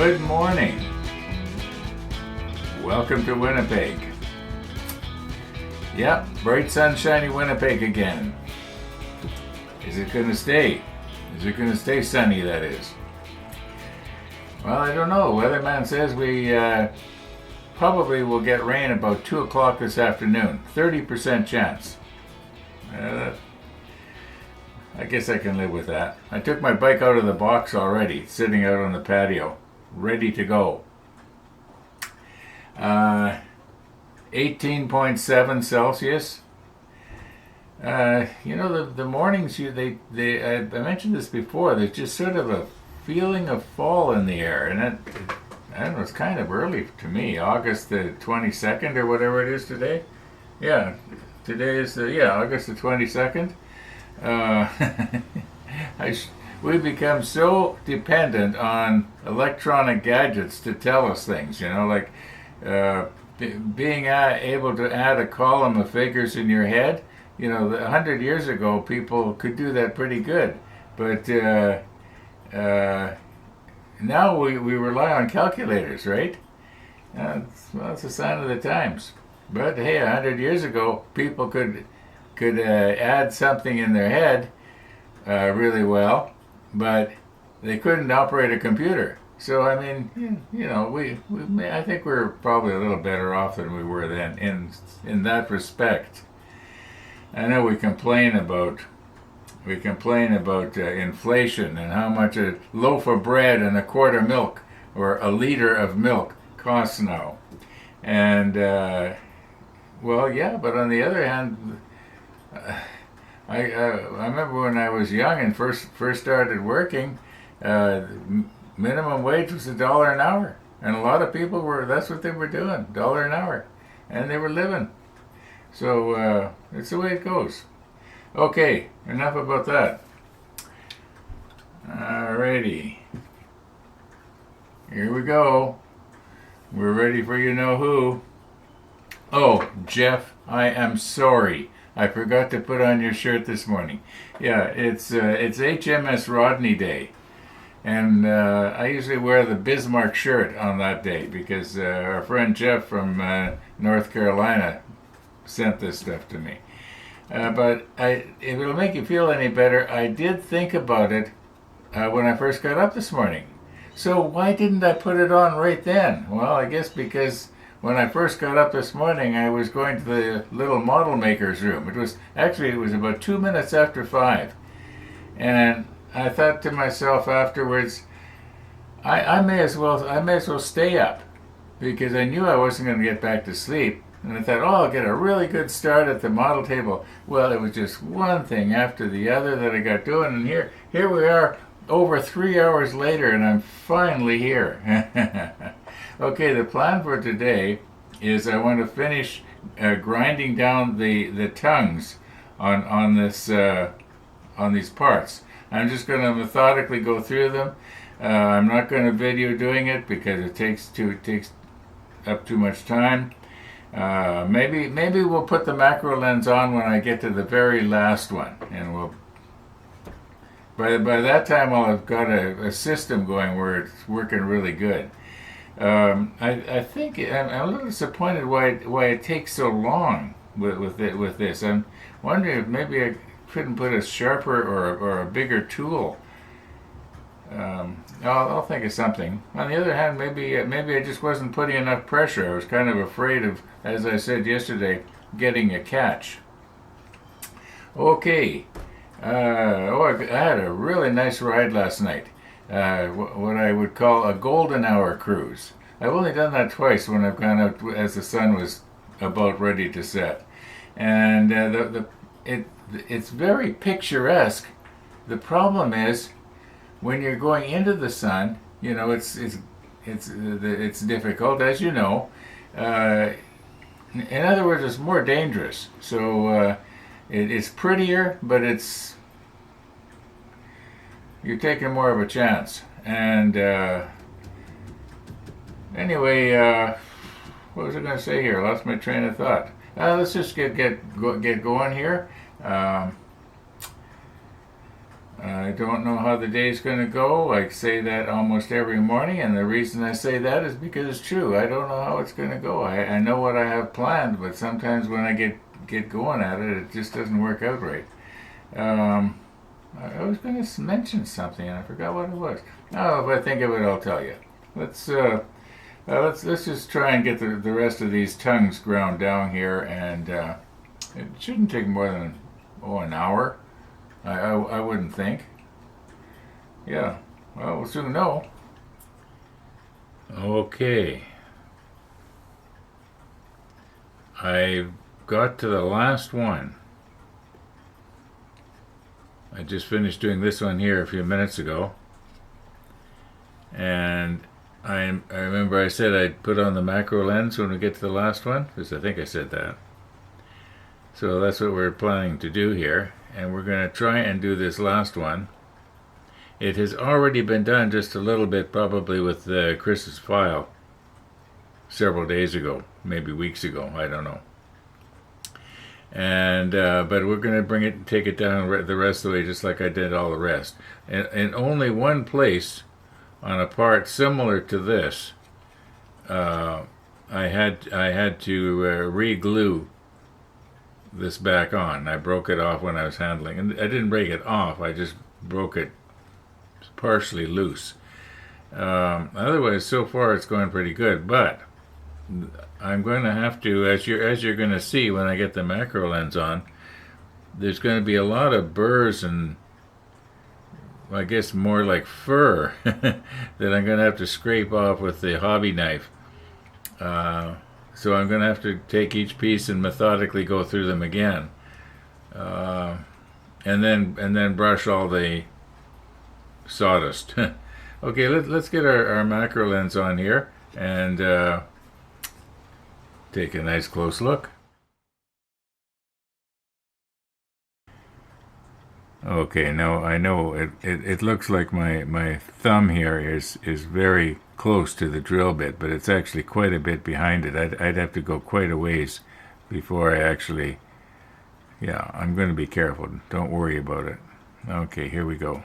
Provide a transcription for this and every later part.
Good morning. Welcome to Winnipeg. Yep, bright sunshiny Winnipeg again. Is it going to stay? Is it going to stay sunny, that is? Well, I don't know. Weatherman says we probably will get rain about 2 o'clock this afternoon. 30% chance. I guess I can live with that. I took my bike out of the box already. It's sitting out on the patio, ready to go. 18.7 Celsius. The mornings, I mentioned this before, there's just sort of a feeling of fall in the air. And I don't know, it's kind of early to me. August the 22nd or whatever it is today. Yeah, today is August the 22nd. We've become so dependent on electronic gadgets to tell us things, like being able to add a column of figures in your head. 100 years ago, people could do that pretty good, but now we rely on calculators, right? It's a sign of the times. But hey, 100 years ago, people could add something in their head really well, but they couldn't operate a computer. So I think we're probably a little better off than we were then in that respect. I know we complain about inflation and how much a loaf of bread and a quart of milk or a liter of milk costs now, and but on the other hand, I remember when I was young and first started working, minimum wage was $1 an hour, and a lot of people that's what they were doing, $1 an hour, and they were living. So it's the way it goes. Okay, enough about that. Alrighty, here we go. We're ready for you know who. Oh, Jeff, I am sorry. I forgot to put on your shirt this morning. Yeah, it's HMS Rodney Day, and I usually wear the Bismarck shirt on that day because our friend Jeff from North Carolina sent this stuff to me. But if it'll make you feel any better, I did think about it when I first got up this morning. So why didn't I put it on right then? Well, I guess because when I first got up this morning, I was going to the little model maker's room. It was about 2 minutes after 5. And I thought to myself afterwards, I may as well stay up, because I knew I wasn't going to get back to sleep. And I thought, I'll get a really good start at the model table. Well, it was just one thing after the other that I got doing, and here we are over 3 hours later, and I'm finally here. Okay, the plan for today is I want to finish grinding down the tongues on these parts. I'm just going to methodically go through them. I'm not going to video doing it because it takes up too much time. Maybe we'll put the macro lens on when I get to the very last one, and by that time I'll have got a system going where it's working really good. I think I'm a little disappointed why it takes so long with this. I'm wondering if maybe I couldn't put a sharper or a bigger tool. I'll think of something. On the other hand, maybe I just wasn't putting enough pressure. I was kind of afraid of, as I said yesterday, getting a catch. Okay. I had a really nice ride last night. What I would call a golden hour cruise. I've only done that twice when I've gone out as the sun was about ready to set, and it's very picturesque. The problem is when you're going into the sun, it's difficult, as you know. In other words, it's more dangerous. So it's prettier, but you're taking more of a chance. And anyway, what was I going to say here? I lost my train of thought. Let's just get going here. I don't know how the day's going to go. I say that almost every morning, and the reason I say that is because it's true. I don't know how it's going to go. I know what I have planned, but sometimes when I get going at it, it just doesn't work out right. I was going to mention something, and I forgot what it was. Oh, if I think of it, I'll tell you. Let's just try and get the rest of these tongues ground down here, and it shouldn't take more than an hour. I wouldn't think. Yeah. Well, we'll soon know. Okay. I got to the last one. I just finished doing this one here a few minutes ago. And I remember I said I'd put on the macro lens when we get to the last one, because I think I said that. So that's what we're planning to do here. And we're going to try and do this last one. It has already been done just a little bit, probably with Chris's file several days ago, maybe weeks ago, I don't know. And but we're going to take it down the rest of the way, just like I did all the rest. And in only one place on a part similar to this, I had to re-glue this back on. I broke it off when I was handling, and I didn't break it off. I just broke it partially loose. Otherwise, so far it's going pretty good. But I'm going to have to, as you're going to see when I get the macro lens on, there's going to be a lot of burrs and I guess more like fur that I'm going to have to scrape off with the hobby knife. So I'm going to have to take each piece and methodically go through them again, and then brush all the sawdust. Okay, let's get our macro lens on here and take a nice close look. Okay, now I know it looks like my thumb here is very close to the drill bit, but it's actually quite a bit behind it. I'd have to go quite a ways before I actually, yeah, I'm going to be careful. Don't worry about it. Okay, here we go.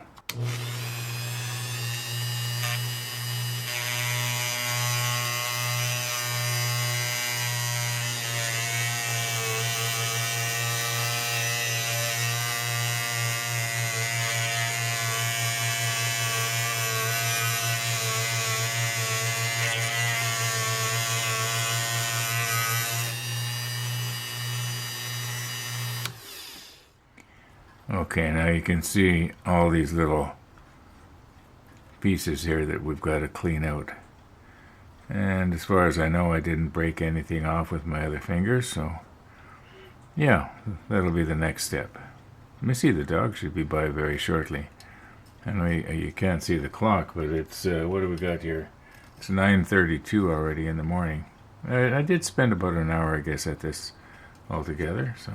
Okay, now you can see all these little pieces here that we've got to clean out. And as far as I know, I didn't break anything off with my other fingers, so yeah, that'll be the next step. Let me see, the dog should be by very shortly. I know you can't see the clock, but it's, what do we got here? It's 9:32 already in the morning. I did spend about an hour, I guess, at this altogether, so...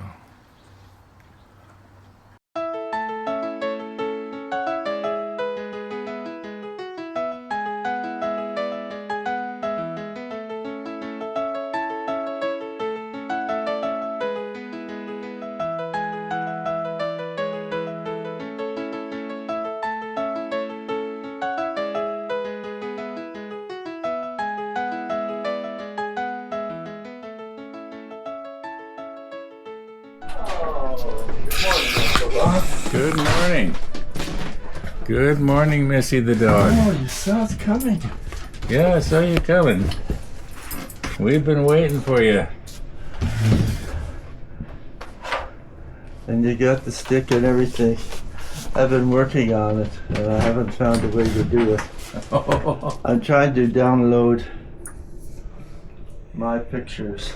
Good morning. Good morning, Missy the dog. Oh, you saw us coming. Yeah, I saw you coming. We've been waiting for you. And you got the stick and everything. I've been working on it, and I haven't found a way to do it. I'm trying to download my pictures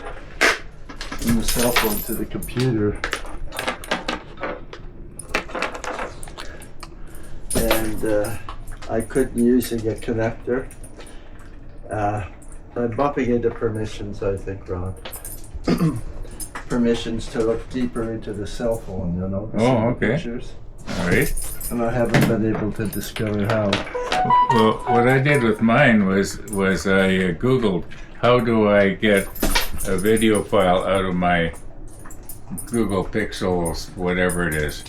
from the cell phone to the computer. And I couldn't using a connector. I'm bumping into permissions, I think, Ron. Permissions to look deeper into the cell phone, you know. Oh, okay. Pictures. All right. And I haven't been able to discover how. Well, what I did with mine was I Googled how do I get a video file out of my Google Pixels, whatever it is.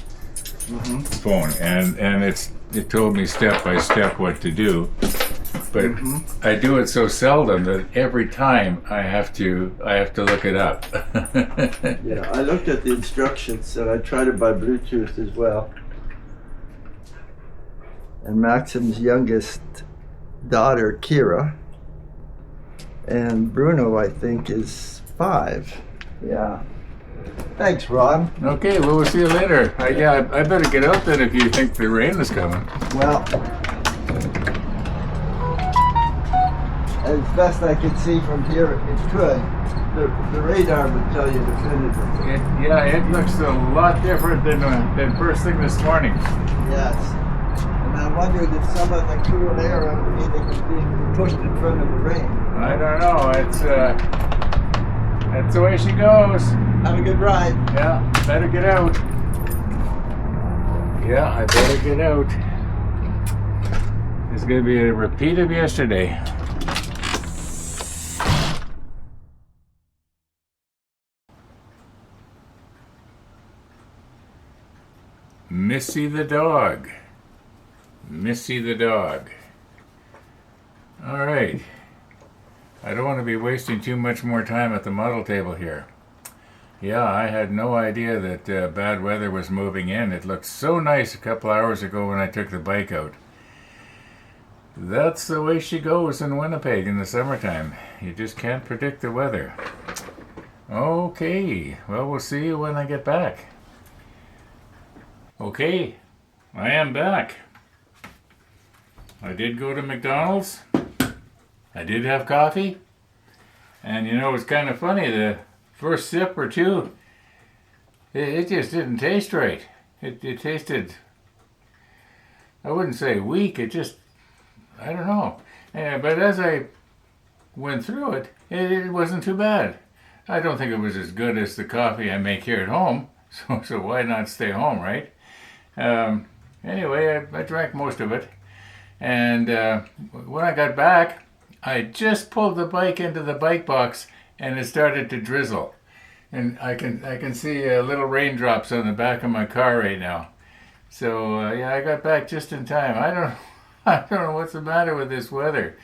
phone, and it told me step by step what to do. But I do it so seldom that every time I have to look it up. Yeah, I looked at the instructions and I tried it by Bluetooth as well. And Maxim's youngest daughter, Kira, and Bruno, I think, is 5. Yeah. Thanks, Ron. Okay, well, we'll see you later. I better get out then if you think the rain is coming. Well, as best I can see from here, it could. The radar would tell you definitively. It looks a lot different than first thing this morning. Yes. And I wondered if some of the cool air underneath it was being pushed in front of the rain. I don't know. That's the way she goes. Have a good ride. Yeah, better get out. Yeah, I better get out. It's going to be a repeat of yesterday. Missy the dog. Missy the dog. All right. I don't want to be wasting too much more time at the model table here. Yeah, I had no idea that bad weather was moving in. It looked so nice a couple hours ago when I took the bike out. That's the way she goes in Winnipeg in the summertime. You just can't predict the weather. Okay, well, we'll see you when I get back. Okay, I am back. I did go to McDonald's. I did have coffee. And you know, it's kind of funny, the first sip or two, it just didn't taste right. It tasted, I wouldn't say weak, it just, I don't know. But as I went through it, it wasn't too bad. I don't think it was as good as the coffee I make here at home, so why not stay home, right? Anyway, I drank most of it. And when I got back, I just pulled the bike into the bike box and it started to drizzle. And I can see little raindrops on the back of my car right now. So yeah, I got back just in time. I don't know what's the matter with this weather.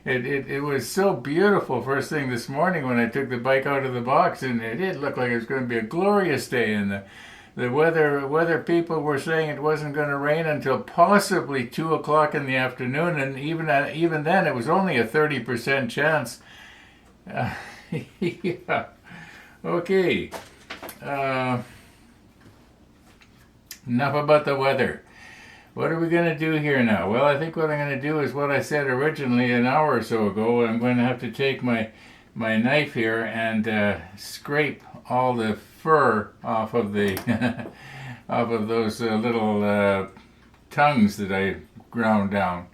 It was so beautiful first thing this morning when I took the bike out of the box, and it did look like it was going to be a glorious day. And the weather people were saying it wasn't going to rain until possibly 2 o'clock in the afternoon, and even then it was only a 30% chance. Yeah. Okay. Enough about the weather. What are we going to do here now? Well, I think what I'm going to do is what I said originally an hour or so ago. I'm going to have to take my knife here and scrape all the fur off of the off of those little tongues that I ground down.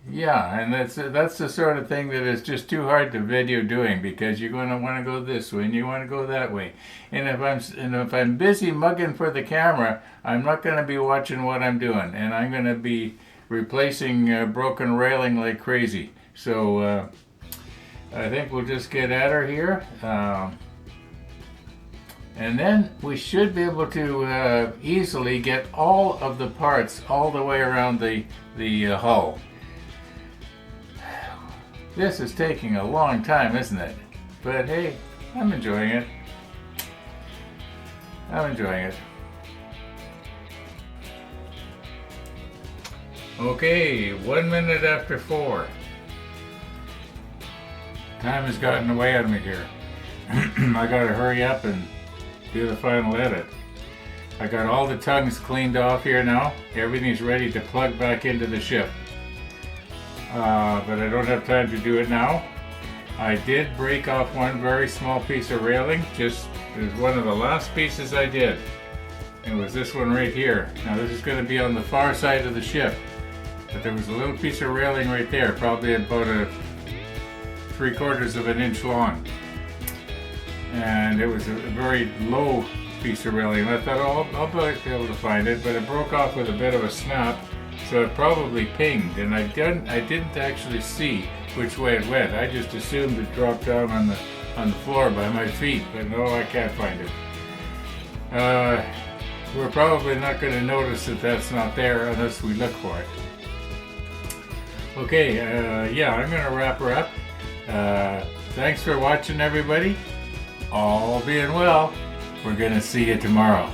Yeah, and that's the sort of thing that is just too hard to video doing, because you're going to want to go this way and you want to go that way. And if I'm busy mugging for the camera, I'm not going to be watching what I'm doing, and I'm going to be replacing broken railing like crazy. So I think we'll just get at her here. And then we should be able to easily get all of the parts all the way around the hull. This is taking a long time, isn't it? But hey, I'm enjoying it. I'm enjoying it. Okay, 1 minute after 4. Time has gotten away on me here. I gotta hurry up and do the final edit. I got all the tongues cleaned off here now. Everything's ready to plug back into the ship. But I don't have time to do it now. I did break off one very small piece of railing. It was one of the last pieces I did. It was this one right here. Now this is going to be on the far side of the ship. But there was a little piece of railing right there, probably about a 3/4 of an inch long. And it was a very low piece of railing. I thought, oh, I'll be able to find it, but it broke off with a bit of a snap. So it probably pinged, and I didn't actually see which way it went. I just assumed it dropped down on the floor by my feet, but no, I can't find it. we're probably not going to notice that that's not there unless we look for it. Okay, yeah, I'm going to wrap her up. Thanks for watching, everybody. All being well, we're going to see you tomorrow.